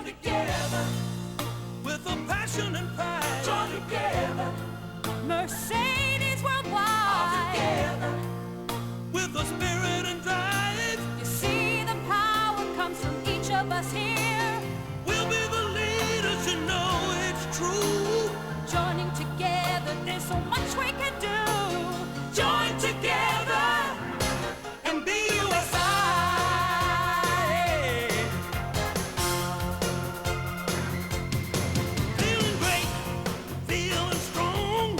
Join together with a passion and pride. Join together Mercedes all worldwide. together With a spirit and drive, You see the power comes from each of us here. we'll be the leaders, you know it's true. Joining together, there's so much we can do. Join together And be USA. Feeling great, feeling strong.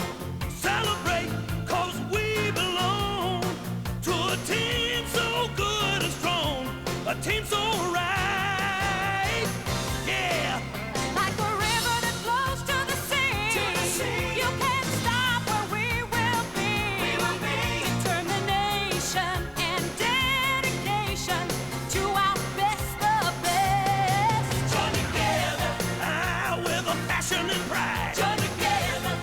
Celebrate, 'cause we belong to a team so good and strong. A team so right. Yeah. Like a river that flows to the sea. To the sea. You can't stop where we will be. We will be Determination and dedication to our best, the best. Join together With a passion and pride. Join together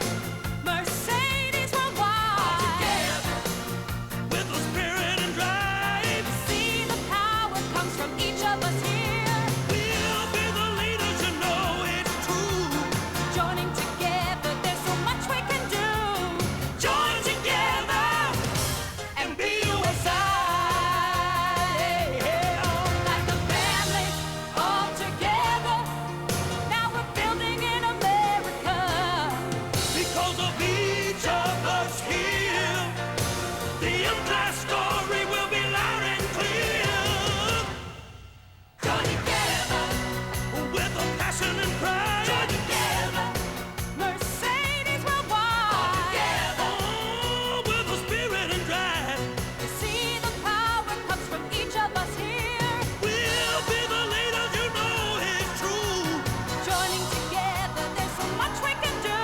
Mercedes all worldwide. together With a spirit and drive. See the power comes from each of us here. We'll be the leaders, you know it's true. Joining together, there's so much we can do. Join together And be USA. Like a family, all together. Now we're building in America. Because of each of us here, the entire story will be loud and clear. Join together With a passion and pride. Join together Mercedes worldwide. together Oh, with a spirit and drive. You see the power comes from each of us here. We'll be the leaders, you know it's true. Joining together, there's so much we can do.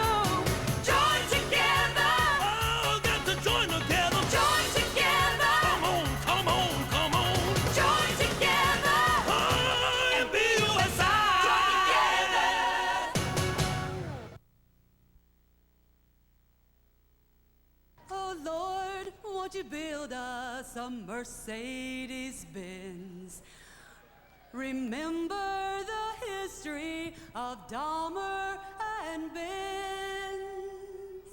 Join together Oh, got to join together. Join together Come on, come on, come on. Join together Oh, and be USA. Oh Lord, won't you build us a Mercedes-Benz? Remember the history of Dahmer and Benz.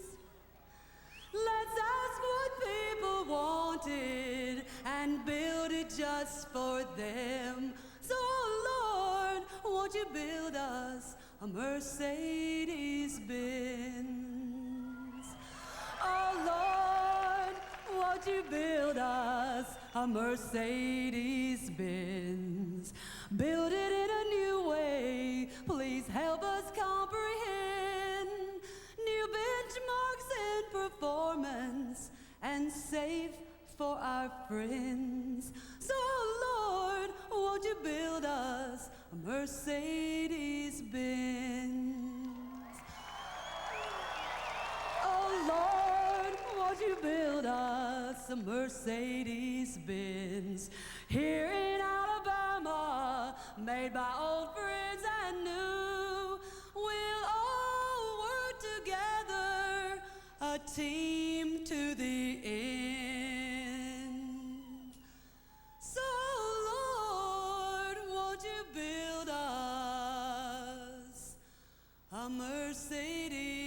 Let's ask what people wanted and build it just for them. So Lord, won't you build us a Mercedes-Benz? Oh Lord, won't you build us a Mercedes-Benz? Build it in a new way, please help us comprehend new benchmarks in performance and safe for our friends. So Lord, won't you build us a Mercedes-Benz? Oh Lord, won't you build us a Mercedes-Benz here in Alabama, made by old friends and new. We'll all work together, a team to the end. So Lord, won't you build us a Mercedes-Benz?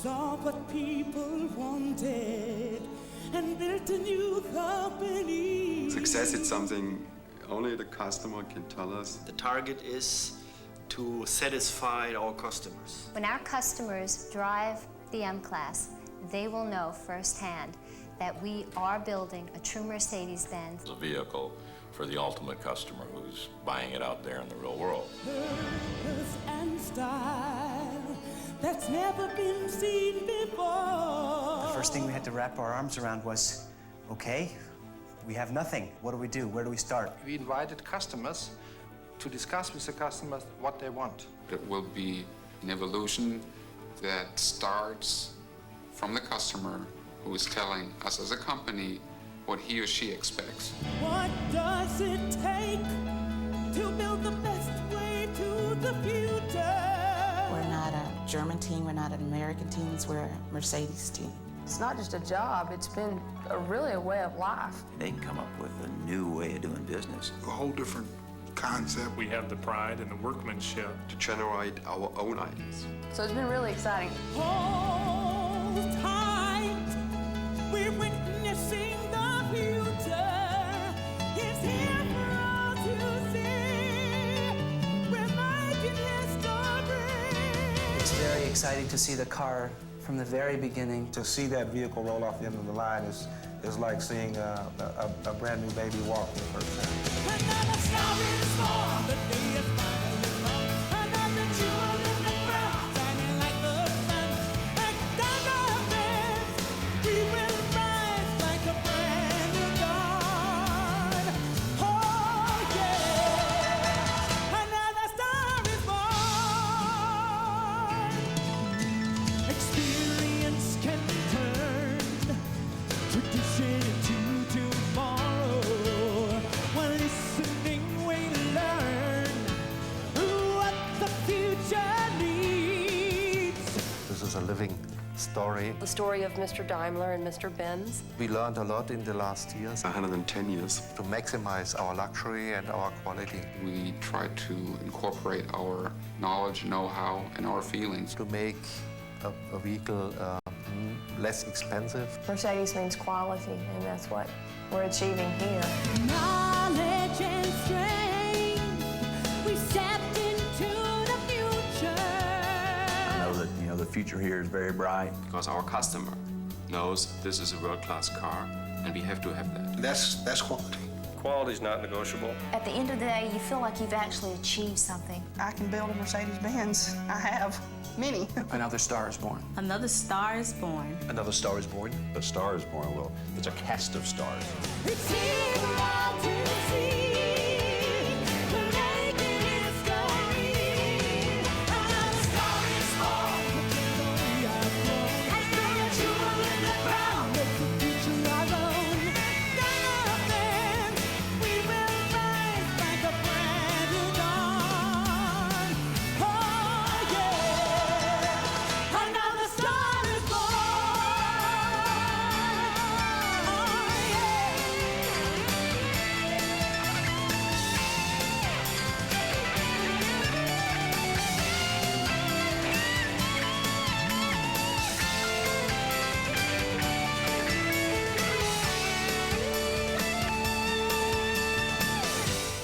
saw what people wanted and built a new company. Success is something only the customer can tell us. The target is to satisfy our customers. When our customers drive the M-Class, they will know firsthand that we are building a true Mercedes-Benz. It's a vehicle for the ultimate customer who's buying it out there in the real world. Purpose and style that's never been seen before. The first thing we had to wrap our arms around was, okay, we have nothing. What do we do? Where do we start? We invited customers to discuss with the customers what they want. It will be an evolution that starts from the customer who is telling us as a company what he or she expects. What does it take to build the best way to the future? We're not a German team, we're not an American team, we're a Mercedes team. It's not just a job, it's been really a way of life. They can come up with a new way of doing business. A whole different concept. We have the pride and the workmanship to generate our own ideas. So it's been really exciting. Hold tight, we're witnessing the future. It's here for all to see. We're making history. It's very exciting to see the car from the very beginning. To see that vehicle roll off the end of the line is like seeing a brand new baby walk for the first time. Another star is born, the day is finally come. Another jewel in the crown, shining like the sun. Another dance, we will rise like a brand new dawn. Oh yeah, another star is born. Experience can turn tradition into tomorrow. While listening, we learn what the future needs. This is a living story. The story of Mr. Daimler and Mr. Benz. We learned a lot in the last years. 110 years. To maximize our luxury and our quality. We try to incorporate our knowledge, know-how, and our feelings. To make a vehicle less expensive. Mercedes means quality, and that's what we're achieving here. Knowledge and strength, we stepped into the future. I know that, the future here is very bright. Because our customer knows this is a world-class car, and we have to have that. That's quality. Quality is not negotiable. At the end of the day, you feel like you've actually achieved something. I can build a Mercedes-Benz. I have many. Another star is born. Another star is born. Another star is born. A star is born. Well, it's a cast of stars. It's here for all to see. We're making history. Another star is born. We are born. Another jewel in the crown. Make the future our own. Then we will rise like a brand new dawn. Oh yeah, another star is born. Oh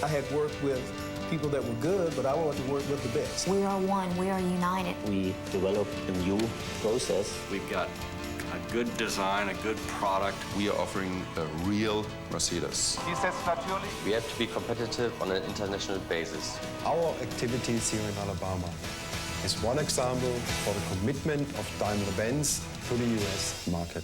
I had worked with people that were good, but I wanted to work with the best. We are one, we are united. We developed a new process. We've got a good design, a good product. We are offering a real Mercedes. We have to be competitive on an international basis. Our activities here in Alabama is one example for the commitment of Daimler-Benz to the US market.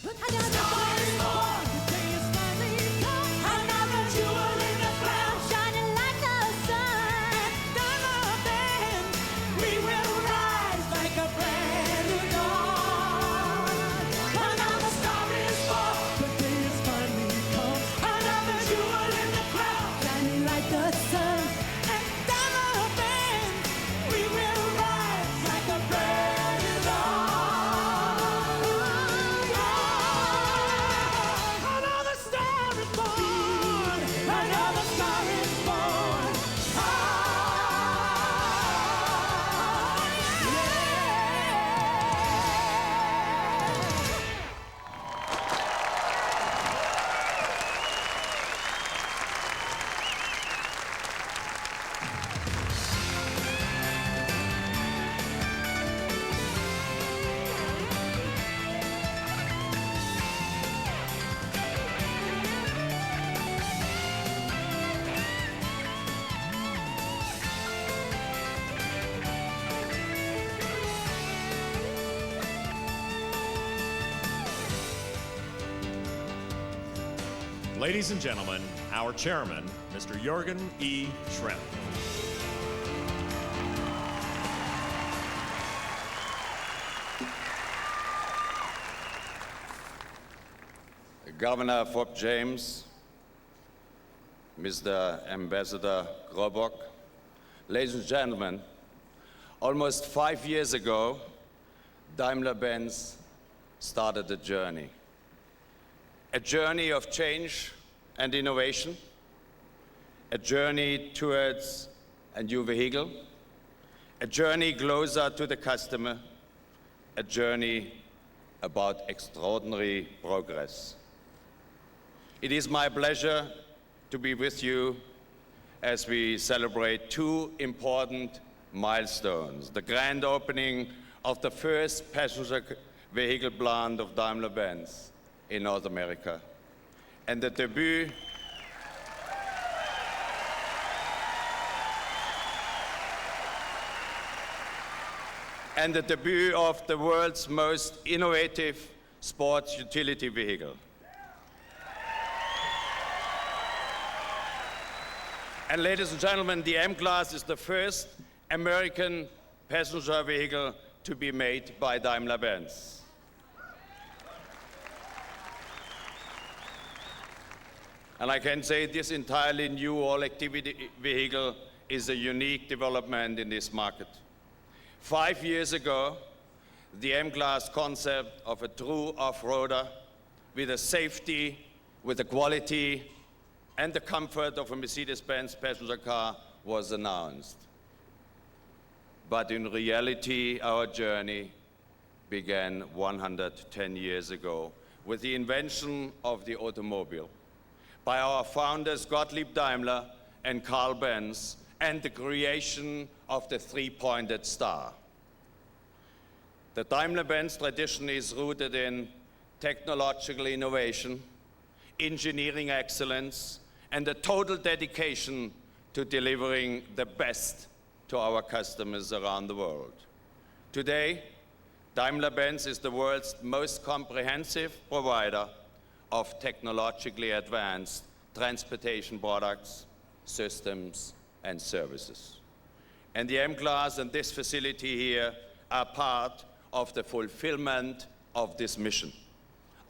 Another star is born. The day is finally come. Another jewel in the crown, shining like the sun. Daimler-Benz, we will rise like a brand new dawn. Another star is born. The day is finally come. Another jewel in the crown, shining like the sun. And Daimler-Benz, we will rise like a brand new dawn. Ladies and gentlemen, our chairman, Mr. Jürgen E. Schrempf. Governor Fob James, Mr. Ambassador Grobok, ladies and gentlemen, almost 5 years ago, Daimler-Benz started a journey of change and innovation, a journey towards a new vehicle, a journey closer to the customer, a journey about extraordinary progress. It is my pleasure to be with you as we celebrate two important milestones: the grand opening of the first passenger vehicle plant of Daimler-Benz in North America, and the debut of the world's most innovative sports utility vehicle. And ladies and gentlemen, the M-Class is the first American passenger vehicle to be made by Daimler-Benz. And I can say this entirely new all-activity vehicle is a unique development in this market. 5 years ago, the M-Class concept of a true off-roader with the safety, with the quality, and the comfort of a Mercedes-Benz passenger car was announced. But in reality, our journey began 110 years ago with the invention of the automobile by our founders Gottlieb Daimler and Carl Benz, and the creation of the three-pointed star. The Daimler-Benz tradition is rooted in technological innovation, engineering excellence, and a total dedication to delivering the best to our customers around the world. Today, Daimler-Benz is the world's most comprehensive provider of technologically advanced transportation products, systems, and services. And the M-Class and this facility here are part of the fulfillment of this mission.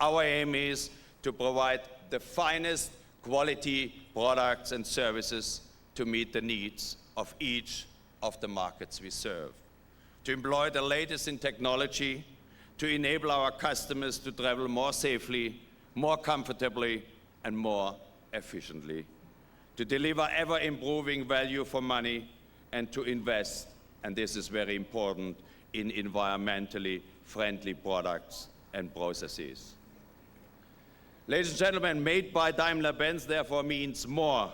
Our aim is to provide the finest quality products and services to meet the needs of each of the markets we serve, to employ the latest in technology, to enable our customers to travel more safely, more comfortably, and more efficiently, to deliver ever-improving value for money, and to invest, and this is very important, in environmentally friendly products and processes. Ladies and gentlemen, made by Daimler-Benz therefore means more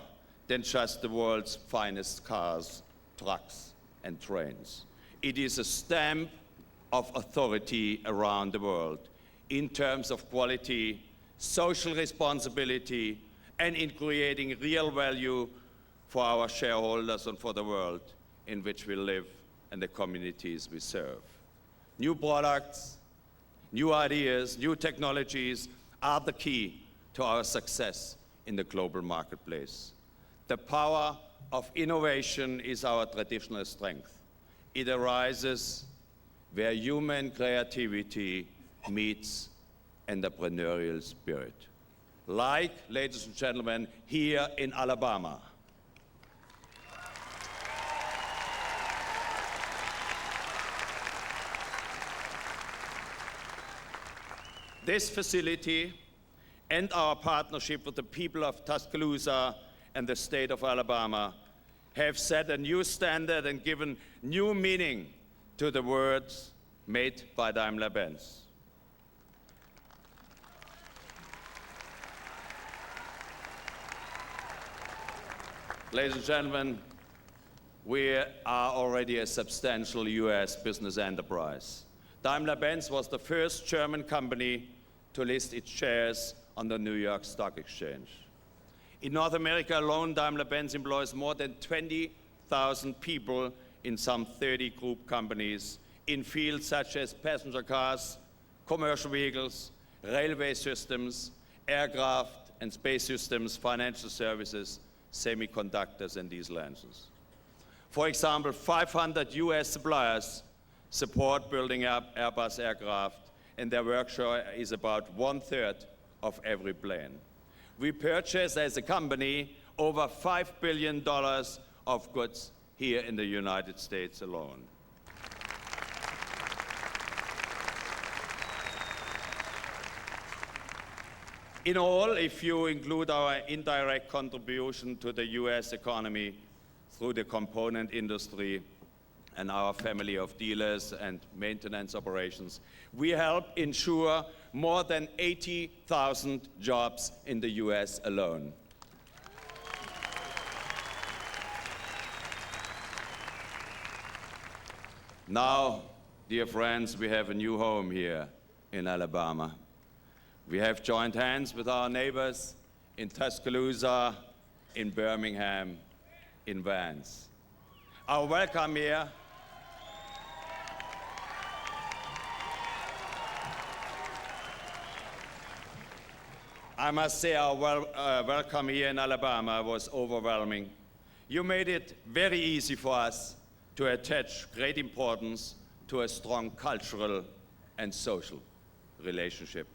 than just the world's finest cars, trucks, and trains. It is a stamp of authority around the world in terms of quality, social responsibility, and in creating real value for our shareholders and for the world in which we live and the communities we serve. New products, new ideas, new technologies are the key to our success in the global marketplace. The power of innovation is our traditional strength. It arises where human creativity meets entrepreneurial spirit. Like, ladies and gentlemen, here in Alabama. This facility and our partnership with the people of Tuscaloosa and the state of Alabama have set a new standard and given new meaning to the words made by Daimler-Benz. Ladies and gentlemen, we are already a substantial US business enterprise. Daimler-Benz was the first German company to list its shares on the New York Stock Exchange. In North America alone, Daimler-Benz employs more than 20,000 people in some 30 group companies in fields such as passenger cars, commercial vehicles, railway systems, aircraft, and space systems, financial services, semiconductors, and diesel engines. For example, 500 US suppliers support building up Airbus aircraft, and their work share is about 1/3 of every plane. We purchase as a company over $5 billion of goods here in the United States alone. In all, if you include our indirect contribution to the US economy through the component industry and our family of dealers and maintenance operations, we help ensure more than 80,000 jobs in the US alone. Now, dear friends, we have a new home here in Alabama. We have joined hands with our neighbors in Tuscaloosa, in Birmingham, in Vance. Our welcome here I must say our welcome here in Alabama was overwhelming. You made it very easy for us to attach great importance to a strong cultural and social relationship.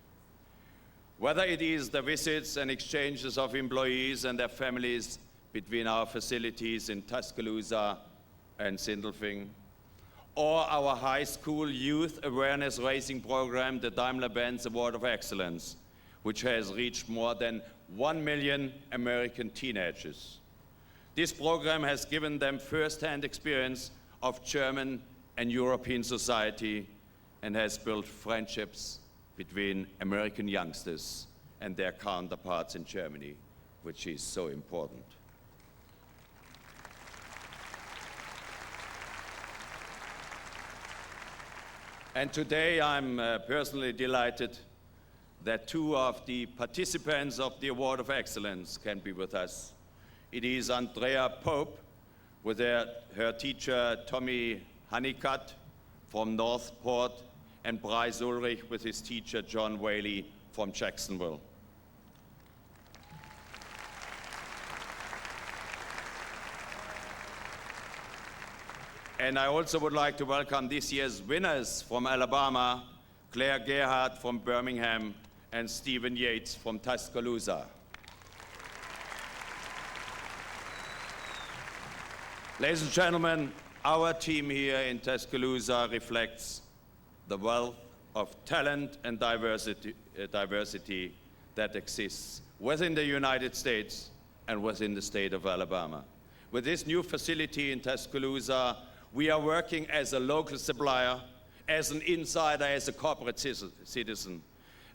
Whether it is the visits and exchanges of employees and their families between our facilities in Tuscaloosa and Sindelfing, or our high school youth awareness racing program, the Daimler-Benz Award of Excellence, which has reached more than 1 million American teenagers. This program has given them first-hand experience of German and European society and has built friendships between American youngsters and their counterparts in Germany, which is so important. And today I'm personally delighted that two of the participants of the Award of Excellence can be with us. It is Andrea Pope with her teacher Tommy Honeycutt from Northport, and Bryce Ulrich with his teacher John Whaley from Jacksonville. And I also would like to welcome this year's winners from Alabama, Claire Gerhardt from Birmingham and Stephen Yates from Tuscaloosa. Ladies and gentlemen, our team here in Tuscaloosa reflects the wealth of talent and diversity that exists within the United States and within the state of Alabama. With this new facility in Tuscaloosa, we are working as a local supplier, as an insider, as a corporate citizen.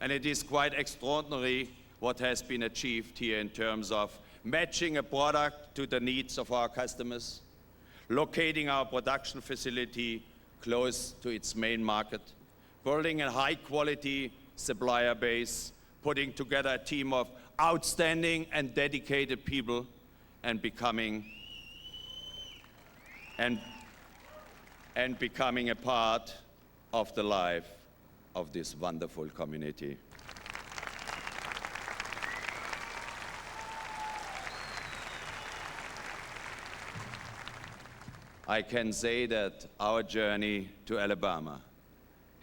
And it is quite extraordinary what has been achieved here in terms of matching a product to the needs of our customers, locating our production facility close to its main market, building a high-quality supplier base, putting together a team of outstanding and dedicated people, and becoming a part of the life of this wonderful community. I can say that our journey to Alabama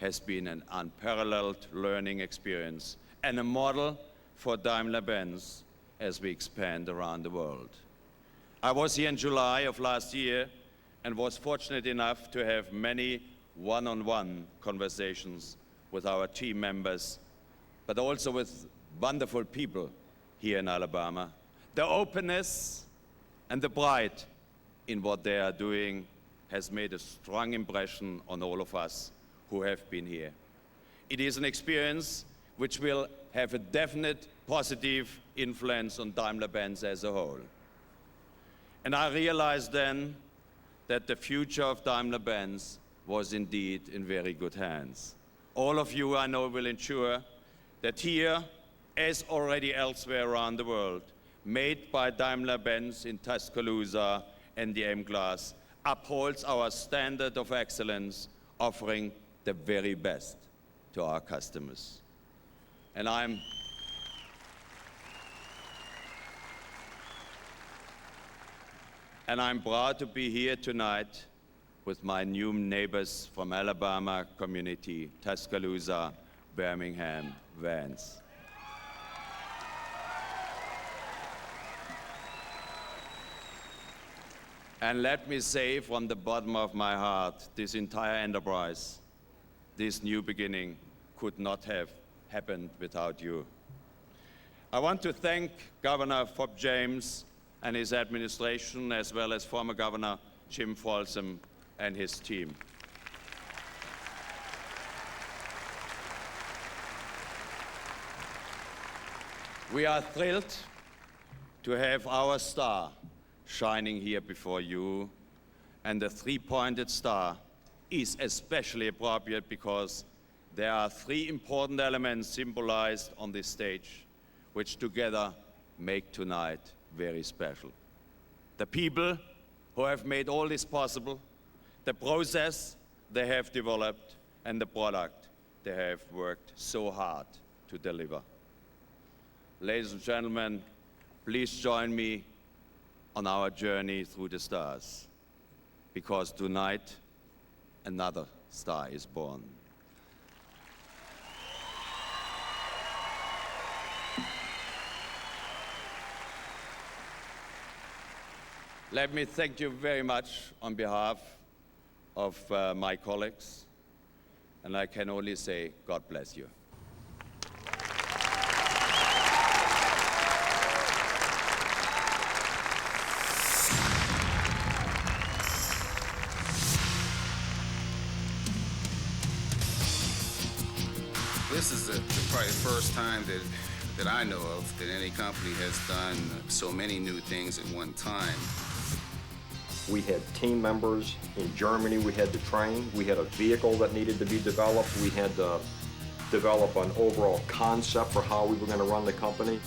has been an unparalleled learning experience and a model for Daimler-Benz as we expand around the world. I was here in July of last year and was fortunate enough to have many one-on-one conversations with our team members, but also with wonderful people here in Alabama. The openness and the pride in what they are doing has made a strong impression on all of us who have been here. It is an experience which will have a definite positive influence on Daimler-Benz as a whole. And I realized then that the future of Daimler-Benz was indeed in very good hands. All of you, I know, will ensure that here, as already elsewhere around the world, made by Daimler-Benz in Tuscaloosa and the M-Class, upholds our standard of excellence, offering the very best to our customers. And and I'm proud to be here tonight with my new neighbors from Alabama community, Tuscaloosa, Birmingham, Vance. And let me say from the bottom of my heart, this entire enterprise, this new beginning could not have happened without you. I want to thank Governor Fob James and his administration, as well as former Governor Jim Folsom and his team. We are thrilled to have our star shining here before you, and the three-pointed star is especially appropriate because there are three important elements symbolized on this stage, which together make tonight very special. The people who have made all this possible, the process they have developed, and the product they have worked so hard to deliver. Ladies and gentlemen, please join me on our journey through the stars, because tonight another star is born. Let me thank you very much on behalf of my colleagues, and I can only say, God bless you. This is probably the first time that I know of that any company has done so many new things at one time. We had team members in Germany we had to train. We had a vehicle that needed to be developed. We had to develop an overall concept for how we were going to run the company.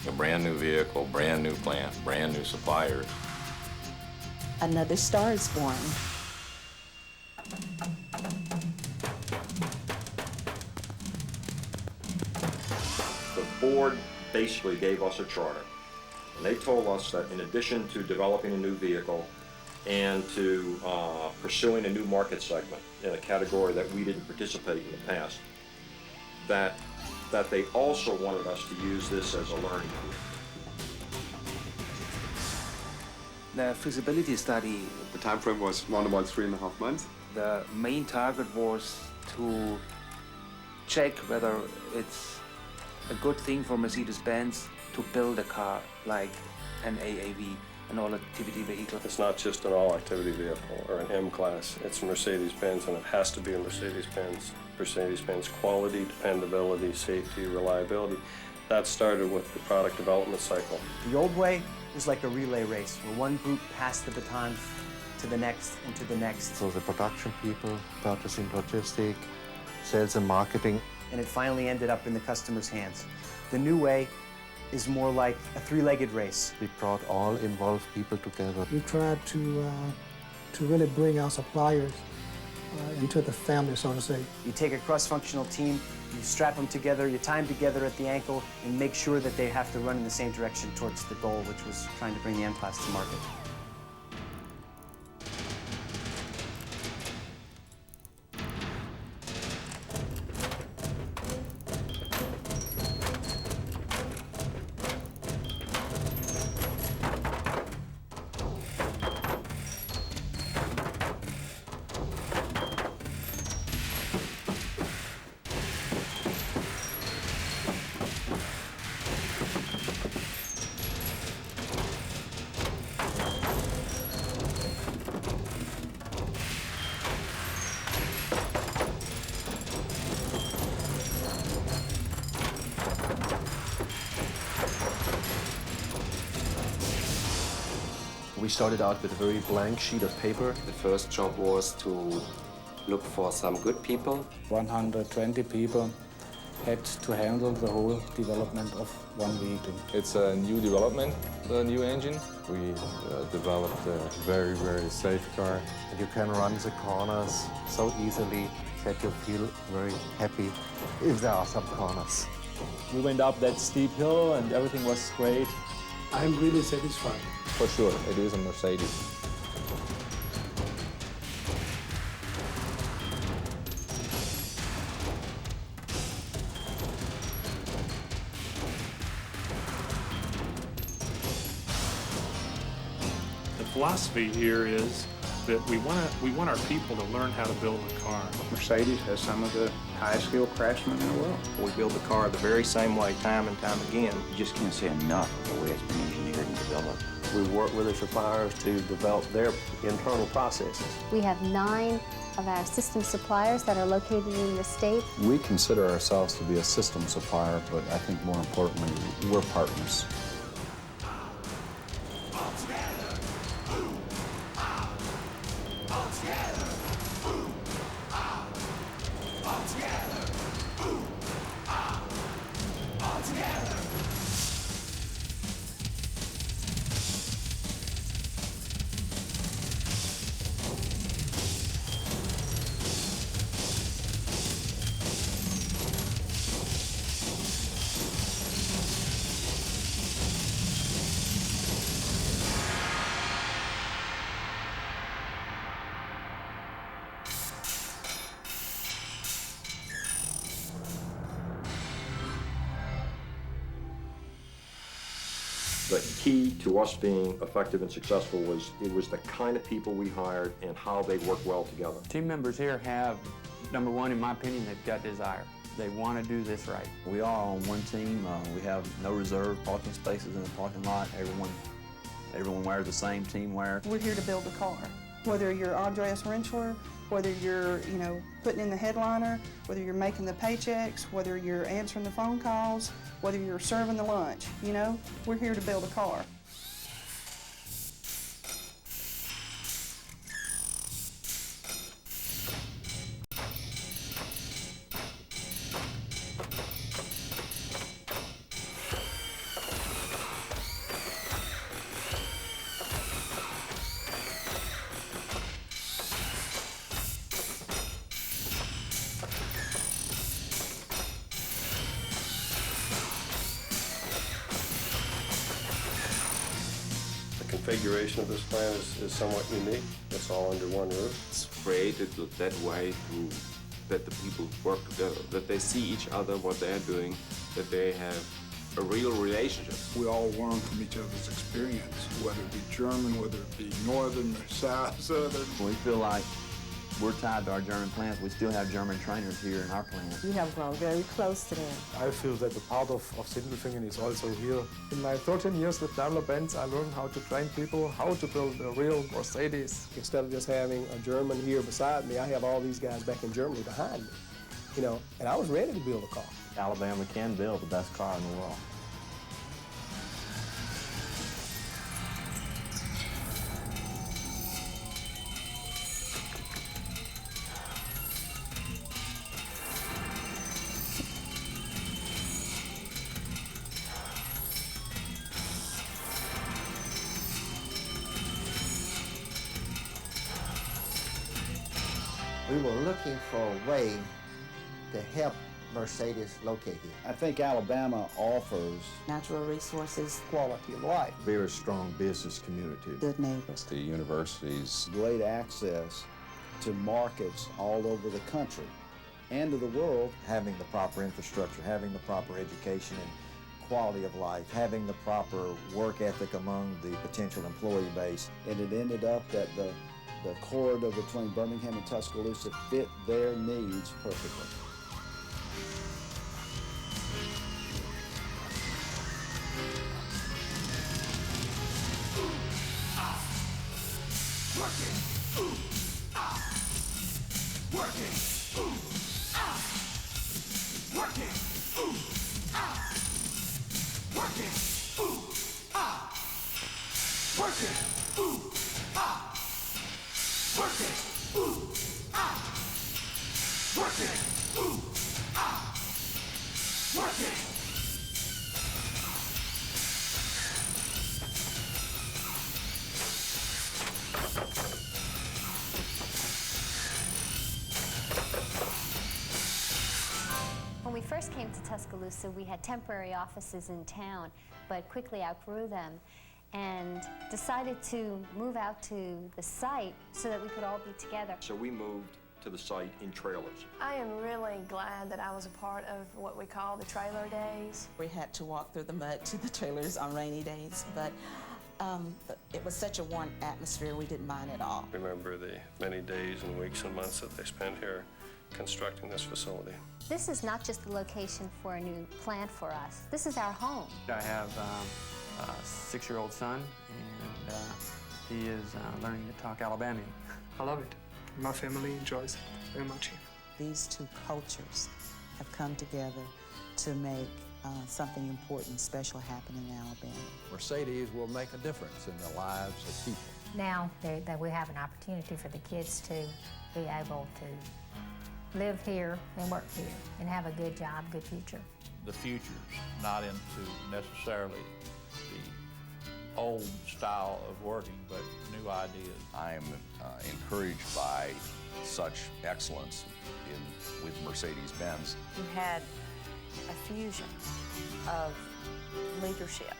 A brand new vehicle, brand new plant, brand new suppliers. Another star is born. The board basically gave us a charter. And they told us that in addition to developing a new vehicle and to pursuing a new market segment in a category that we didn't participate in the past, that they also wanted us to use this as a learning tool. The feasibility study, the time frame was around about 3.5 months. The main target was to check whether it's a good thing for Mercedes-Benz to build a car like an AAV, an all-activity vehicle. It's not just an all-activity vehicle or an M-Class. It's a Mercedes-Benz, and it has to be a Mercedes-Benz. Mercedes-Benz quality, dependability, safety, reliability. That started with the product development cycle. The old way was like a relay race, where one group passed the baton to the next and to the next. So the production people, purchasing, logistic, sales and marketing. And it finally ended up in the customer's hands. The new way is more like a three-legged race. We brought all involved people together. We tried to really bring our suppliers into the family, so to say. You take a cross-functional team, you strap them together, you tie them together at the ankle, and make sure that they have to run in the same direction towards the goal, which was trying to bring the M-Class to market. We started out with a very blank sheet of paper. The first job was to look for some good people. 120 people had to handle the whole development of one vehicle. It's a new development, a new engine. We developed a very, very safe car. You can run the corners so easily that you feel very happy if there are some corners. We went up that steep hill and everything was great. I'm really satisfied. For sure, it is a Mercedes. The philosophy here is that we want our people to learn how to build a car. Mercedes has some of the highest skilled craftsmen in the world. We build the car the very same way time and time again. You just can't say enough of the way it's been engineered and developed. We work with the suppliers to develop their internal processes. We have 9 of our system suppliers that are located in the state. We consider ourselves to be a system supplier, but I think more importantly, we're partners. The key to us being effective and successful was the kind of people we hired and how they work well together. Team members here have, number one, in my opinion, they've got desire. They want to do this right. We are on one team. We have no reserved parking spaces in the parking lot. Everyone wears the same team wear. We're here to build a car. Whether you're Andreas Rentschler, whether you're, putting in the headliner, whether you're making the paychecks, whether you're answering the phone calls, whether you're serving the lunch, we're here to build a car. The configuration of this plant is somewhat unique. It's all under one roof. It's created that way that the people work together, that they see each other, what they're doing, that they have a real relationship. We all learn from each other's experience, whether it be German, whether it be northern or southern. We feel like we're tied to our German plants. We still have German trainers here in our plant. We have grown very close to them. I feel that the part of Sindelfingen is also here. In my 13 years with Daimler-Benz, I learned how to train people, how to build a real Mercedes. Instead of just having a German here beside me, I have all these guys back in Germany behind me. And I was ready to build a car. Alabama can build the best car in the world. We were looking for a way to help Mercedes locate here. I think Alabama offers natural resources, quality of life, Very strong business community. good neighbors. The universities. great access to markets all over the country and to the world. Having the proper infrastructure, having the proper education and quality of life, having the proper work ethic among the potential employee base. And it ended up that the corridor between Birmingham and Tuscaloosa fit their needs perfectly. When we first came to Tuscaloosa, we had temporary offices in town, but quickly outgrew them and decided to move out to the site so that we could all be together. So we moved to the site in trailers. I am really glad that I was a part of what we call the trailer days. We had to walk through the mud to the trailers on rainy days, but it was such a warm atmosphere, we didn't mind at all. Remember the many days and weeks and months that they spent here constructing this facility. This is not just the location for a new plant for us. This is our home. I have a 6-year-old son, and he is learning to talk Alabamian. I love it. My family enjoys it very much here. These two cultures have come together to make something important, special happen in Alabama. Mercedes will make a difference in the lives of people. Now that we have an opportunity for the kids to be able to live here and work here and have a good job, good future. The future's not into necessarily the old style of working, but new ideas. I am encouraged by such excellence with Mercedes-Benz. You had a fusion of leadership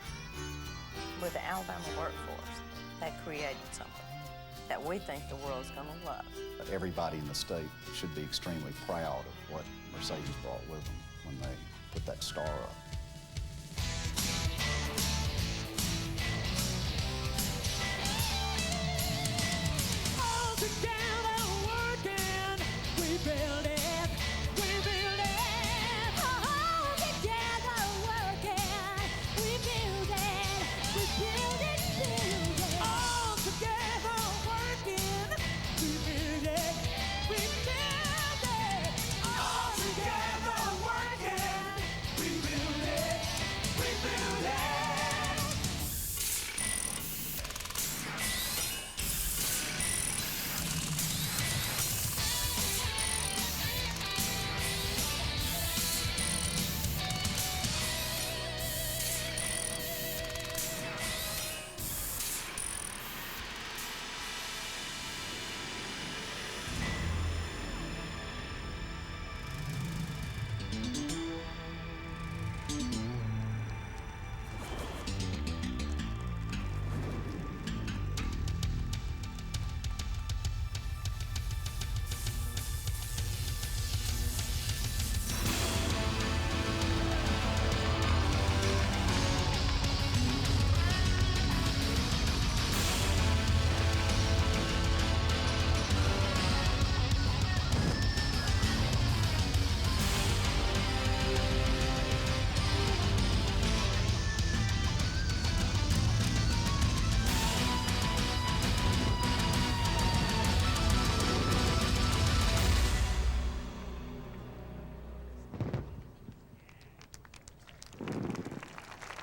with the Alabama workforce that created something that we think the world's going to love. But everybody in the state should be extremely proud of what Mercedes brought with them when they put that star up. All together working, we build it, we build it. All together working, we build it, we build it, build it. All together working, we build it, we build it. All together working, we build it, we build it.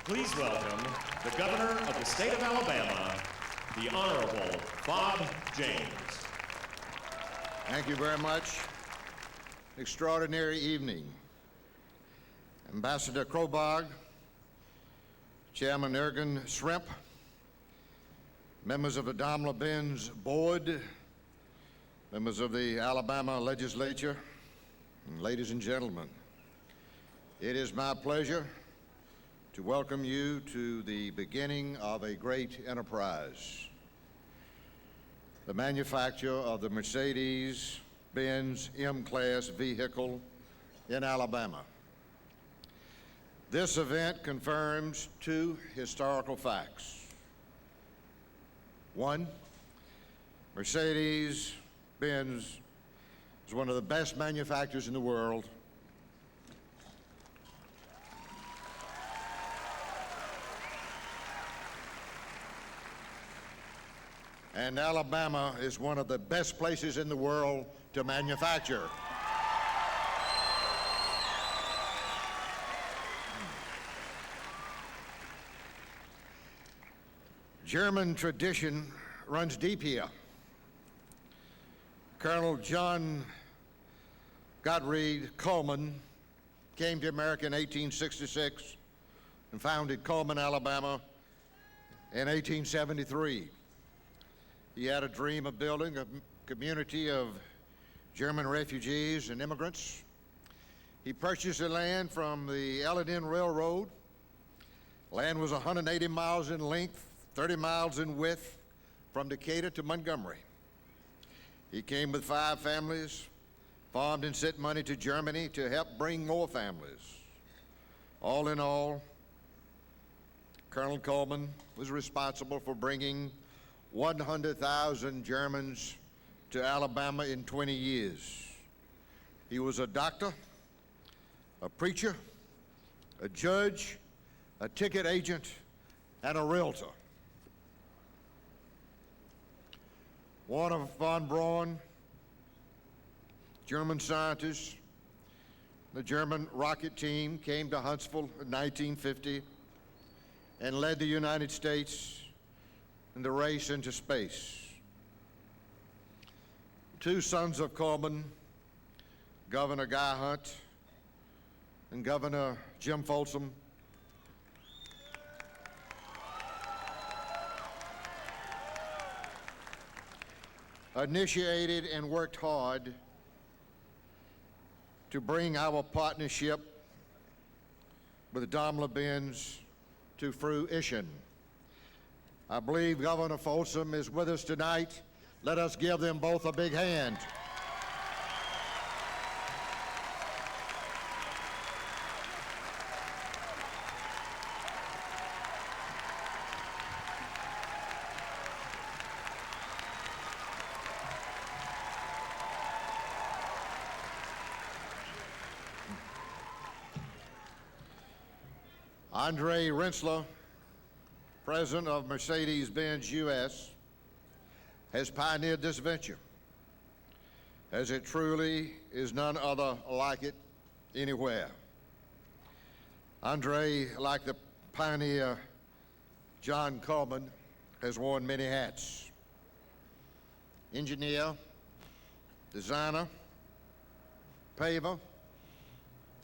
Please welcome the Governor of the State of Alabama, the Honorable Bob James. Thank you very much. Extraordinary evening. Ambassador Krobog, Chairman Ergen Shrimp, members of the Daimler-Benz Board, members of the Alabama Legislature, and ladies and gentlemen, it is my pleasure to welcome you to the beginning of a great enterprise, the manufacture of the Mercedes-Benz M-Class vehicle in Alabama. This event confirms two historical facts. One, Mercedes-Benz is one of the best manufacturers in the world. And Alabama is one of the best places in the world to manufacture. German tradition runs deep here. Colonel John Gottfried Coleman came to America in 1866 and founded Coleman, Alabama in 1873. He had a dream of building a community of German refugees and immigrants. He purchased the land from the Ellenden Railroad Land was 180 miles in length, 30 miles in width, from Decatur to Montgomery. He came with 5 families, farmed and sent money to Germany to help bring more families. All in all, Colonel Coleman was responsible for bringing 100,000 Germans to Alabama in 20 years. He was a doctor, a preacher, a judge, a ticket agent, and a realtor. Warner von Braun, German scientist, the German rocket team came to Huntsville in 1950 and led the United States in the race into space. 2 sons of Coleman, Governor Guy Hunt and Governor Jim Folsom, initiated and worked hard to bring our partnership with Daimler-Benz to fruition. I believe Governor Folsom is with us tonight. Let us give them both a big hand. Andre Rensler, president of Mercedes-Benz US, has pioneered this venture, as it truly is none other like it anywhere. Andre, like the pioneer John Coleman, has worn many hats: engineer, designer, paver,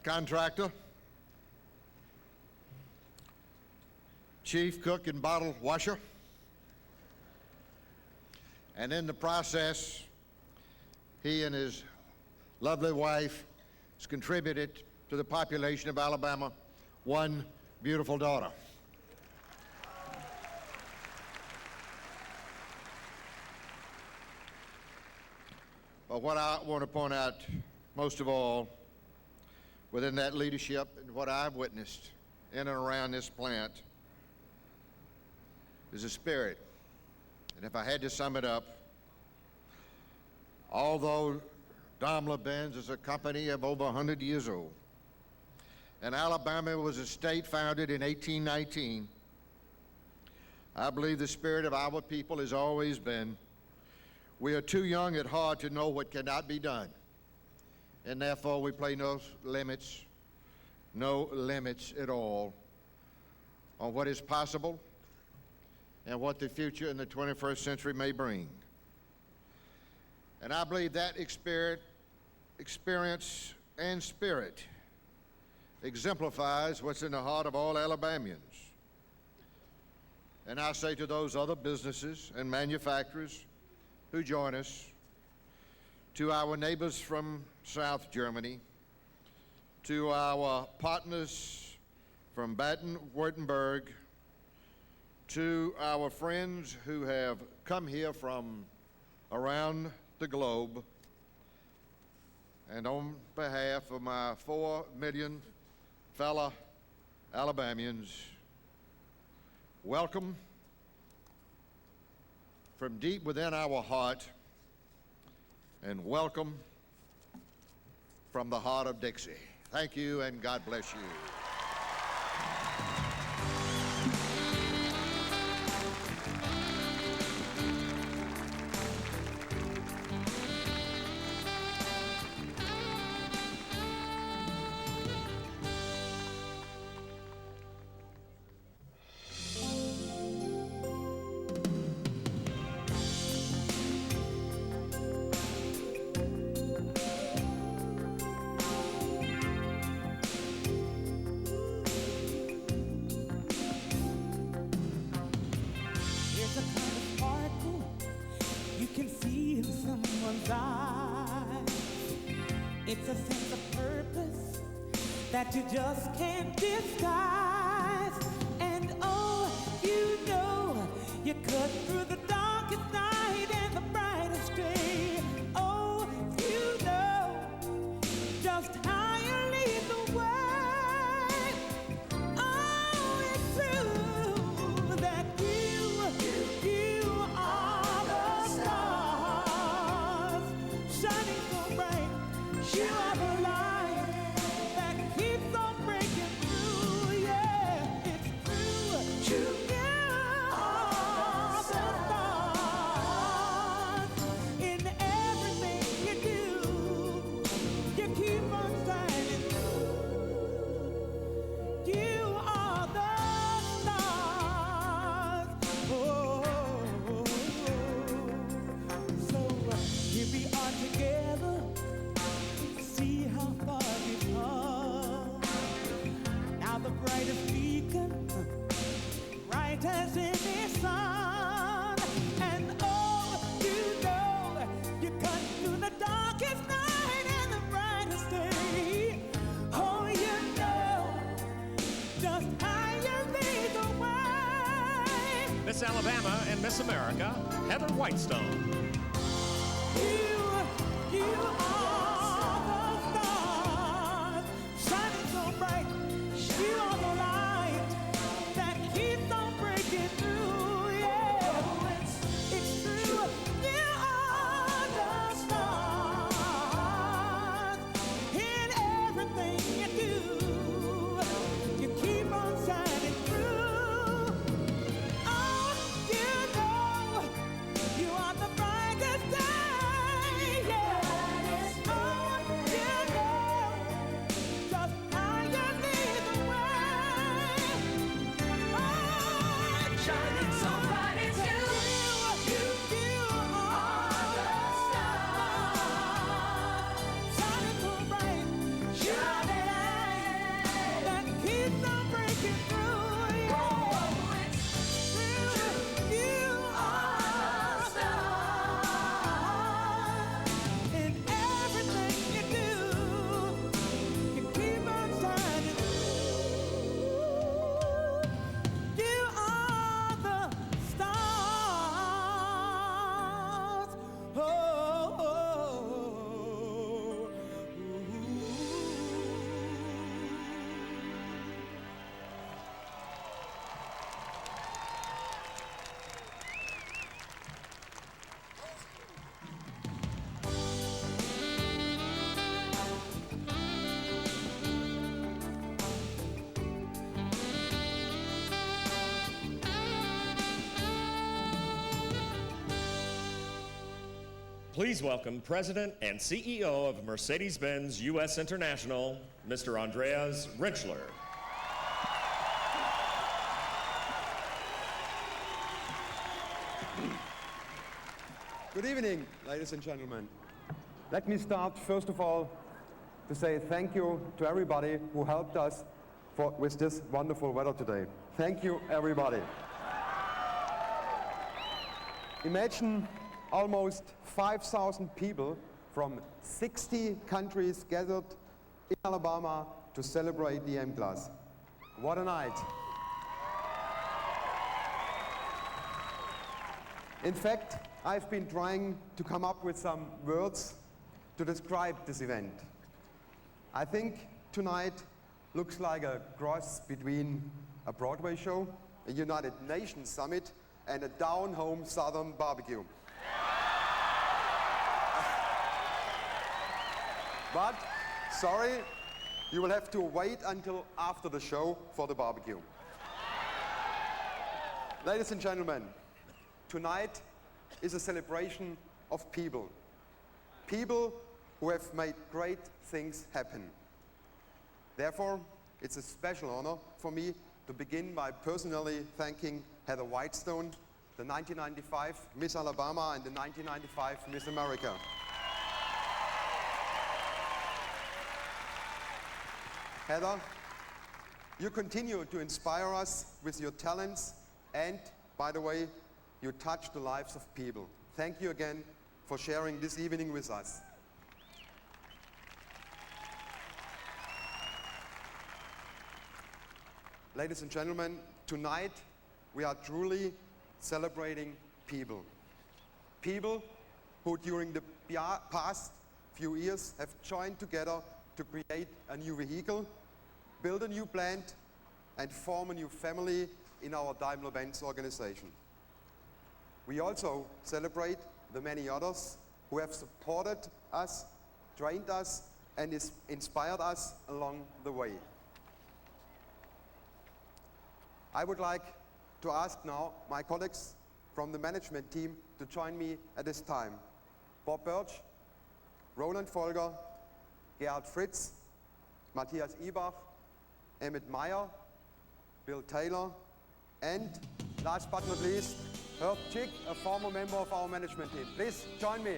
contractor, chief cook and bottle washer, and in the process, he and his lovely wife has contributed to the population of Alabama 1 beautiful daughter. But what I want to point out most of all within that leadership and what I've witnessed in and around this plant is a spirit. And if I had to sum it up, although Daimler-Benz is a company of over 100 years old, and Alabama was a state founded in 1819, I believe the spirit of our people has always been, we are too young at heart to know what cannot be done, and therefore we place no limits at all on what is possible and what the future in the 21st century may bring. And I believe that experience and spirit exemplifies what's in the heart of all Alabamians. And I say to those other businesses and manufacturers who join us, to our neighbors from South Germany, to our partners from Baden-Württemberg, to our friends who have come here from around the globe, and on behalf of my 4 million fellow Alabamians, welcome from deep within our heart, and welcome from the heart of Dixie. Thank you, and God bless you. It's a sense of purpose that you just can't disguise. And destiny, son. And oh, you know, you cut through the darkest night and the brightest day. Oh, you know just how you lead the way. Miss Alabama and Miss America, Heather Whitestone. You are the stars shining so bright. You are the light that keeps on breaking through. Yeah, it's true. You are the stars in everything you do. You keep on shining through. Oh, you know you are the brightest day. Please welcome President and CEO of Mercedes-Benz U.S. International, Mr. Andreas Rentschler. Good evening, ladies and gentlemen. Let me start, first of all, to say thank you to everybody who helped us with this wonderful weather today. Thank you, everybody. Imagine almost 5,000 people from 60 countries gathered in Alabama to celebrate the M-Class. What a night. In fact, I've been trying to come up with some words to describe this event. I think tonight looks like a cross between a Broadway show, a United Nations summit, and a down-home Southern barbecue. But, sorry, you will have to wait until after the show for the barbecue. Ladies and gentlemen, tonight is a celebration of people. People who have made great things happen. Therefore, it's a special honor for me to begin by personally thanking Heather Whitestone, the 1995 Miss Alabama and the 1995 Miss America. Heather, you continue to inspire us with your talents and, by the way, you touch the lives of people. Thank you again for sharing this evening with us. Ladies and gentlemen, tonight we are truly celebrating people. People who during the past few years have joined together to create a new vehicle, build a new plant, and form a new family in our Daimler-Benz organization. We also celebrate the many others who have supported us, trained us, and inspired us along the way. I would like to ask now my colleagues from the management team to join me at this time. Bob Birch, Roland Folger, Gerhard Fritz, Matthias Ibach, Emmett Meyer, Bill Taylor, and last but not least, Herb Chick, a former member of our management team. Please join me.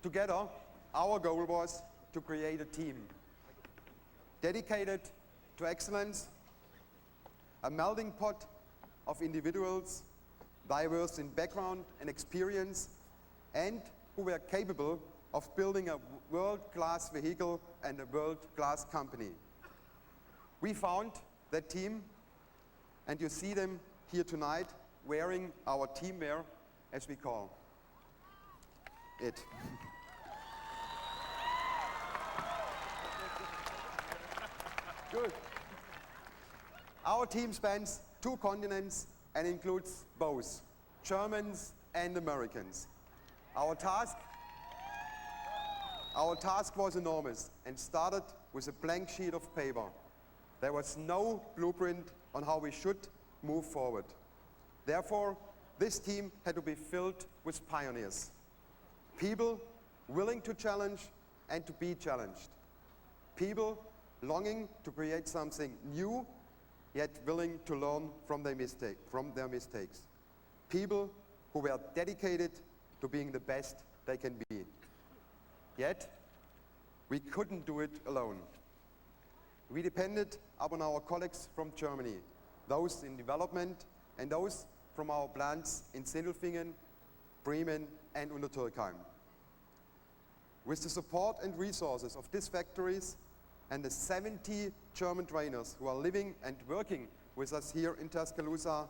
Together, our goal was to create a team dedicated to excellence, a melting pot of individuals diverse in background and experience, and who were capable of building a world-class vehicle and a world-class company. We found that team, and you see them here tonight wearing our team wear, as we call it. Good. Our team spans 2 continents and includes both Germans and Americans. Our task was enormous and started with a blank sheet of paper. There was no blueprint on how we should move forward. Therefore, this team had to be filled with pioneers, people willing to challenge and to be challenged, people longing to create something new, yet willing to learn from their mistakes. People who were dedicated to being the best they can be. Yet, we couldn't do it alone. We depended upon our colleagues from Germany, those in development, and those from our plants in Sindelfingen, Bremen, and Untertürkheim. With the support and resources of these factories and the 70 German trainers who are living and working with us here in Tuscaloosa,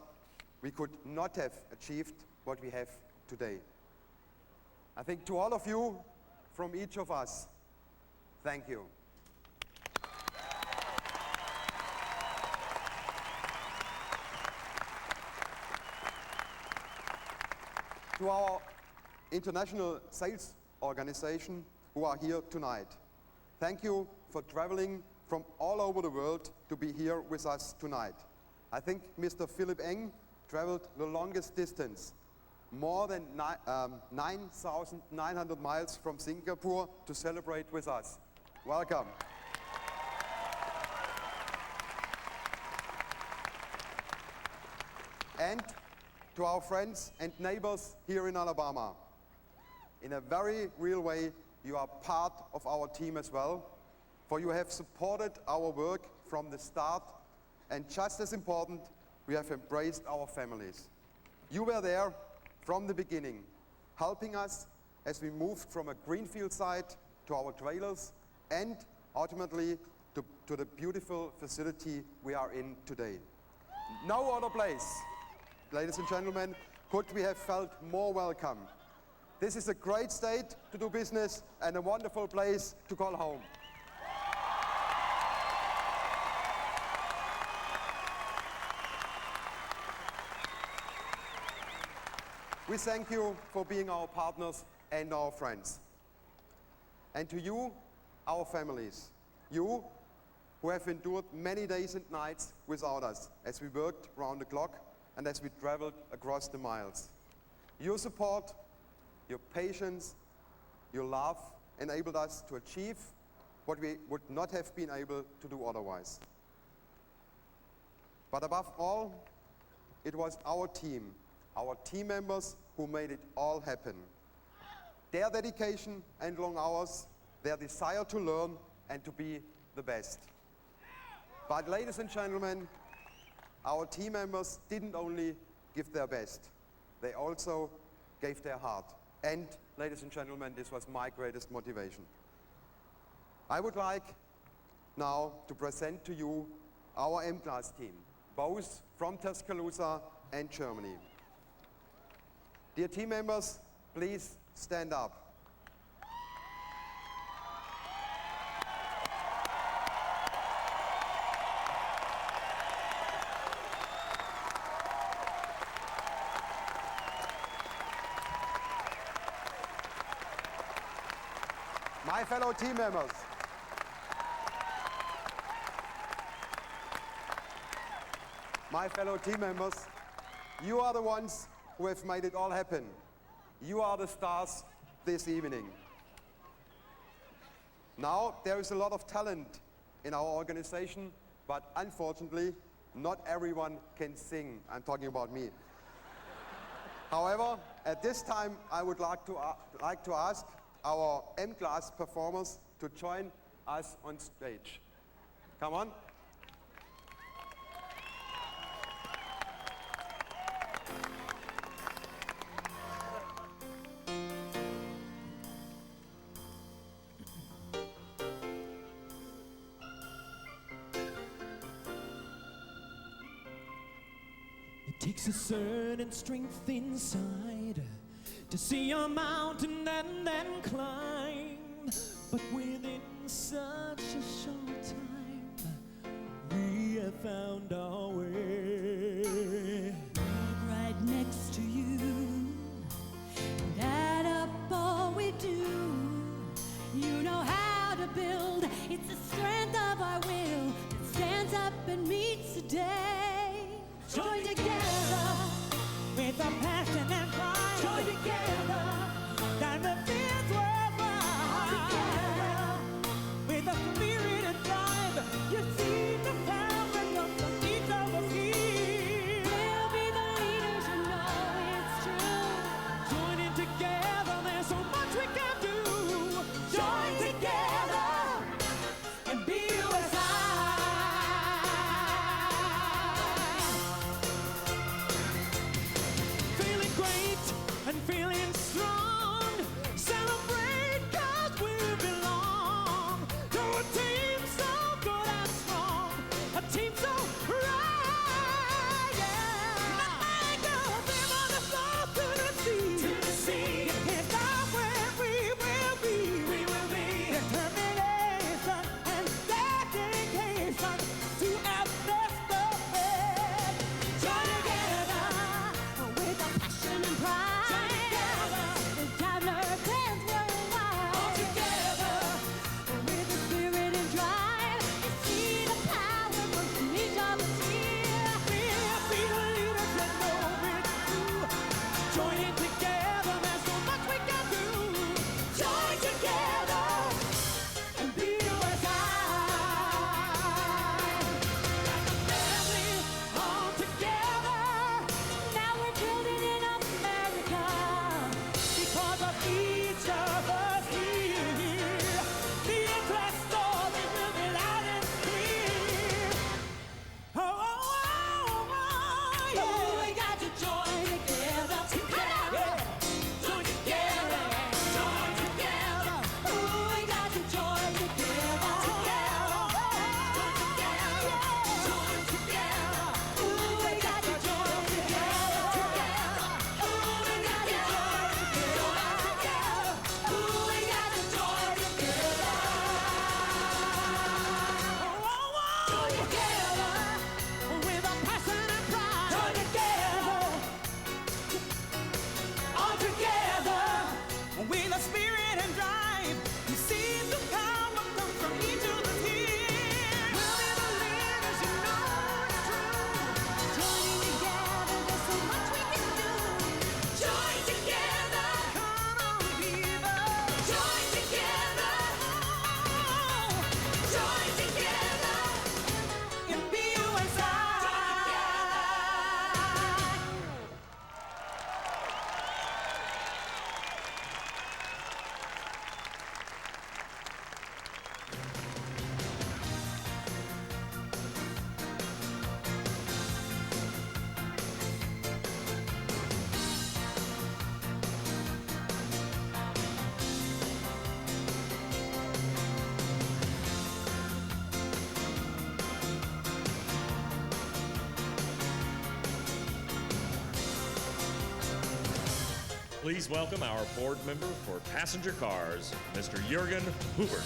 we could not have achieved what we have today. I think to all of you, from each of us, thank you. To our international sales organization who are here tonight, thank you for traveling from all over the world to be here with us tonight. I think Mr. Philip Eng traveled the longest distance, more than 9,900 miles from Singapore to celebrate with us. Welcome. And to our friends and neighbors here in Alabama, in a very real way, you are part of our team as well, for you have supported our work from the start, and just as important, we have embraced our families. You were there from the beginning, helping us as we moved from a greenfield site to our trailers and ultimately to the beautiful facility we are in today. No other place, ladies and gentlemen, could we have felt more welcome. This is a great state to do business and a wonderful place to call home. We thank you for being our partners and our friends. And to you, our families, you who have endured many days and nights without us as we worked round the clock and as we traveled across the miles. Your support, your patience, your love enabled us to achieve what we would not have been able to do otherwise. But above all, it was our team members who made it all happen. Their dedication and long hours, their desire to learn and to be the best. But ladies and gentlemen, our team members didn't only give their best, they also gave their heart. And ladies and gentlemen, this was my greatest motivation. I would like now to present to you our M-Class team, both from Tuscaloosa and Germany. Dear team members, please stand up. My fellow team members, you are the ones who have made it all happen. You are the stars this evening. Now, there is a lot of talent in our organization, but unfortunately, not everyone can sing. I'm talking about me. However, at this time, I would like to ask our M-Class performers to join us on stage. Come on. It takes a certain strength inside to see a mountain and then climb. But within such a short time, we have found our way. Right next to you, and add up all we do. You know how to build, it's the strength of our will that stands up and meets the day. Join together with a passion and pride. Join together, down the fierce world wide. Together, with a spirit and drive. You see the power that comes from each of us here. We'll be the leaders, you know it's true. Joining together, there's so much we can do. Join together and be USA. Feeling great and feeling strong. Celebrate 'cause we belong to a team so good and strong. A team so right, yeah. Like a river that flows to the sea. To the sea. You can't stop where we will be. We will be Determination and dedication to our best of it. Join together with a passion and pride. Join together. The Daimler Benz worldwide. All together. With the spirit and drive, you see the power from each of us here. We'll be the leaders that know it's true. Joining together, there's so much we can do. Join together and be USA. Like a family, all together. Now we're building in America. Because of each of us here. The interest story will be loud and clear. Oh, oh, oh, oh, yeah. Oh, we got to join together. Yeah. Join together. Join together. Oh, we got to join together. Join together. Join together. Oh, we got to join together. Oh, we got to join together. Oh, we got to join together. Join together. With a passion and pride. Join together. All together, with a spirit and drive. You see the power comes from each of us here. We'll be the leaders, you know it's true. Joining together, there's so much we can do. Join together. Come on, people. Join together. Join together. And be USA. Please welcome our board member for passenger cars, Mr. Jürgen Hubert.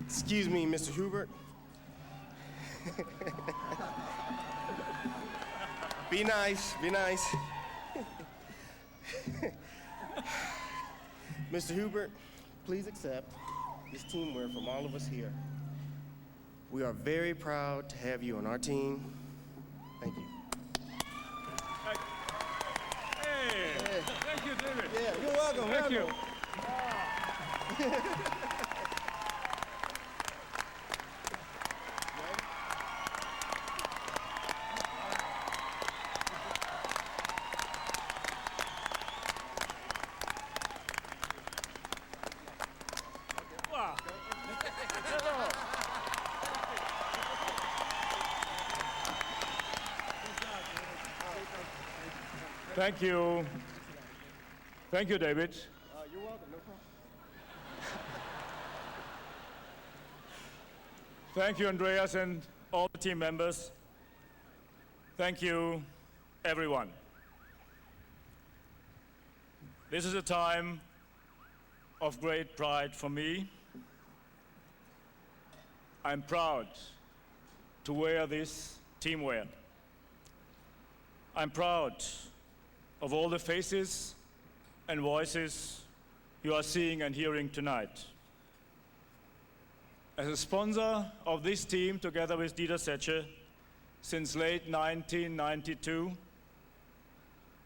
Excuse me, Mr. Hubert. Be nice, be nice. Mr. Hubert, please accept this teamwork from all of us here. We are very proud to have you on our team. Thank you. Hey, thank you, David. Yeah, you're welcome. Thank you. Thank you. Thank you, David. You're welcome, no problem. Thank you, Andreas, and all the team members. Thank you, everyone. This is a time of great pride for me. I'm proud to wear this team wear. I'm proud of all the faces and voices you are seeing and hearing tonight. As a sponsor of this team, together with Dieter Zetsche, since late 1992,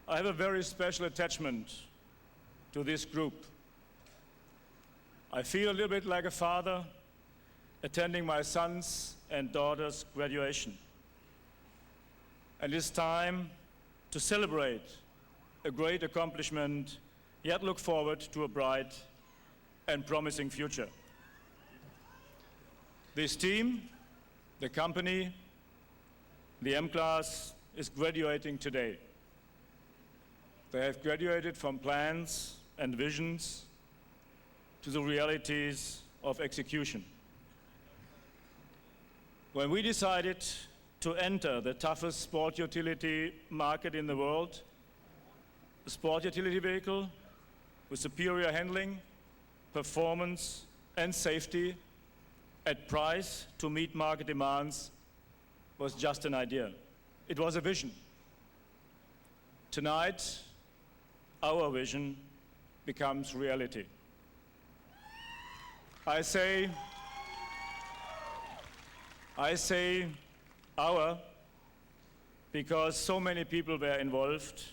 I have a very special attachment to this group. I feel a little bit like a father attending my sons and daughters' graduation. And it's time to celebrate a great accomplishment, yet look forward to a bright and promising future. This team, the company, the M-Class, is graduating today. They have graduated from plans and visions to the realities of execution. When we decided to enter the toughest sport utility market in the world, a sport utility vehicle with superior handling, performance, and safety at price to meet market demands was just an idea. It was a vision. Tonight, our vision becomes reality. I say our because so many people were involved.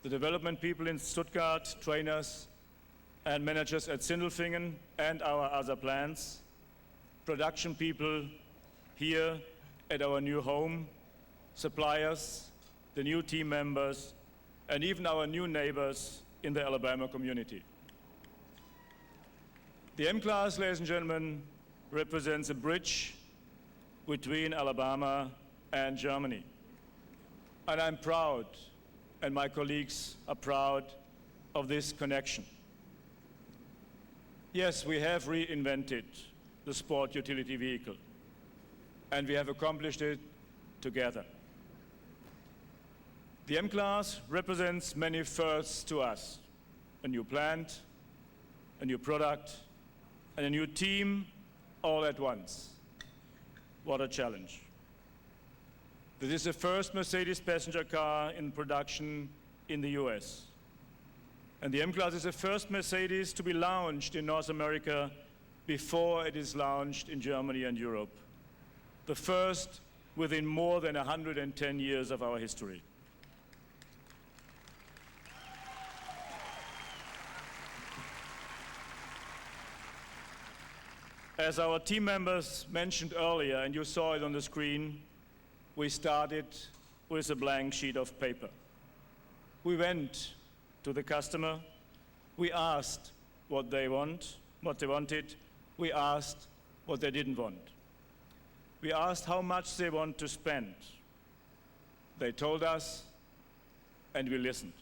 The development people in Stuttgart, trainers and managers at Sindelfingen and our other plants, production people here at our new home, suppliers, the new team members, and even our new neighbors in the Alabama community. The M-Class, ladies and gentlemen, represents a bridge between Alabama and Germany. And I'm proud, and my colleagues are proud of this connection. Yes, we have reinvented the sport utility vehicle, and we have accomplished it together. The M-Class represents many firsts to us: a new plant, a new product, and a new team all at once. What a challenge. This is the first Mercedes passenger car in production in the US. And the M-Class is the first Mercedes to be launched in North America before it is launched in Germany and Europe. The first within more than 110 years of our history. As our team members mentioned earlier, and you saw it on the screen, we started with a blank sheet of paper. We went to the customer. We asked what they wanted. We asked what they didn't want. We asked how much they want to spend. They told us, and we listened.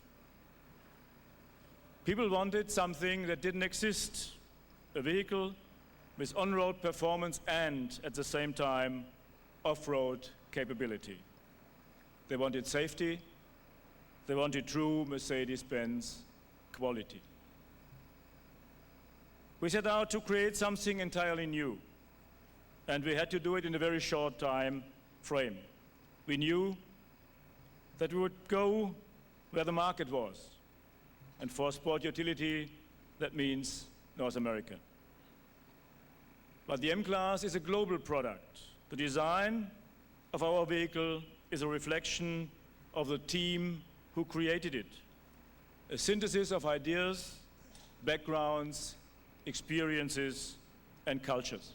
People wanted something that didn't exist, a vehicle with on-road performance and, at the same time, off-road capability. They wanted safety. They wanted true Mercedes-Benz quality. We set out to create something entirely new, and we had to do it in a very short time frame. We knew that we would go where the market was, and for sport utility, that means North America. But the M-Class is a global product. The design of our vehicle is a reflection of the team who created it. A synthesis of ideas, backgrounds, experiences, and cultures.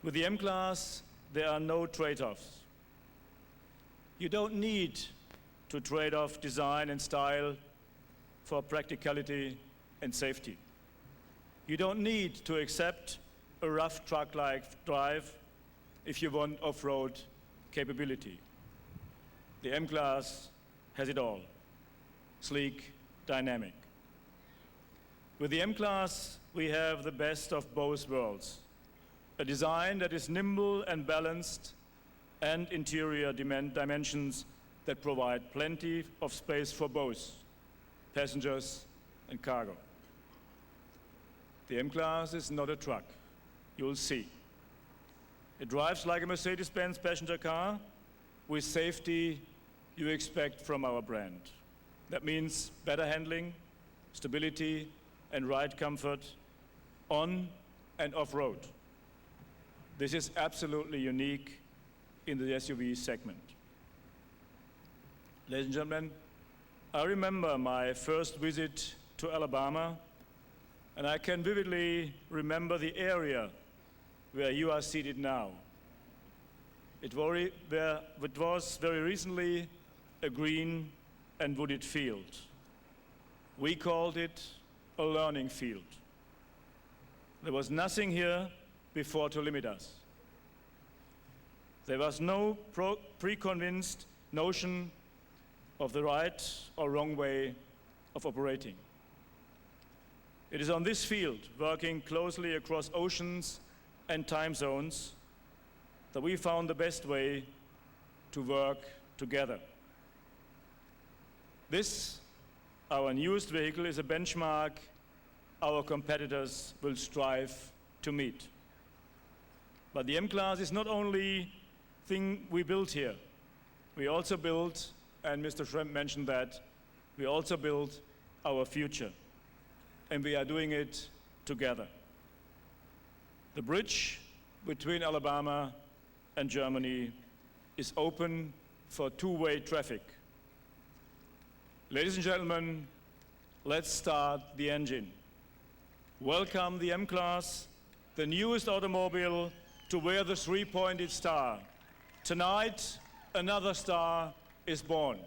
With the M-Class, there are no trade-offs. You don't need to trade off design and style for practicality and safety. You don't need to accept a rough truck-like drive if you want off-road capability. The M-Class has it all: sleek, dynamic. With the M-Class, we have the best of both worlds: a design that is nimble and balanced, and interior dimensions that provide plenty of space for both passengers and cargo. The M-Class is not a truck, you'll see. It drives like a Mercedes-Benz passenger car with safety you expect from our brand. That means better handling, stability, and ride comfort on and off-road. This is absolutely unique in the SUV segment. Ladies and gentlemen, I remember my first visit to Alabama, and I can vividly remember the area where you are seated now. It was very recently a green and wooded field. We called it a learning field. There was nothing here before to limit us. There was no pre-convinced notion of the right or wrong way of operating. It is on this field, working closely across oceans and time zones, that we found the best way to work together. This, our newest vehicle, is a benchmark our competitors will strive to meet. But the M-Class is not only thing we built here. We also built, and Mr. Schremp mentioned that, we also built our future. And we are doing it together. The bridge between Alabama and Germany is open for two-way traffic. Ladies and gentlemen, let's start the engine. Welcome the M-Class, the newest automobile to wear the three-pointed star. Tonight, another star is born.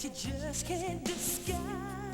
you just can't disguise.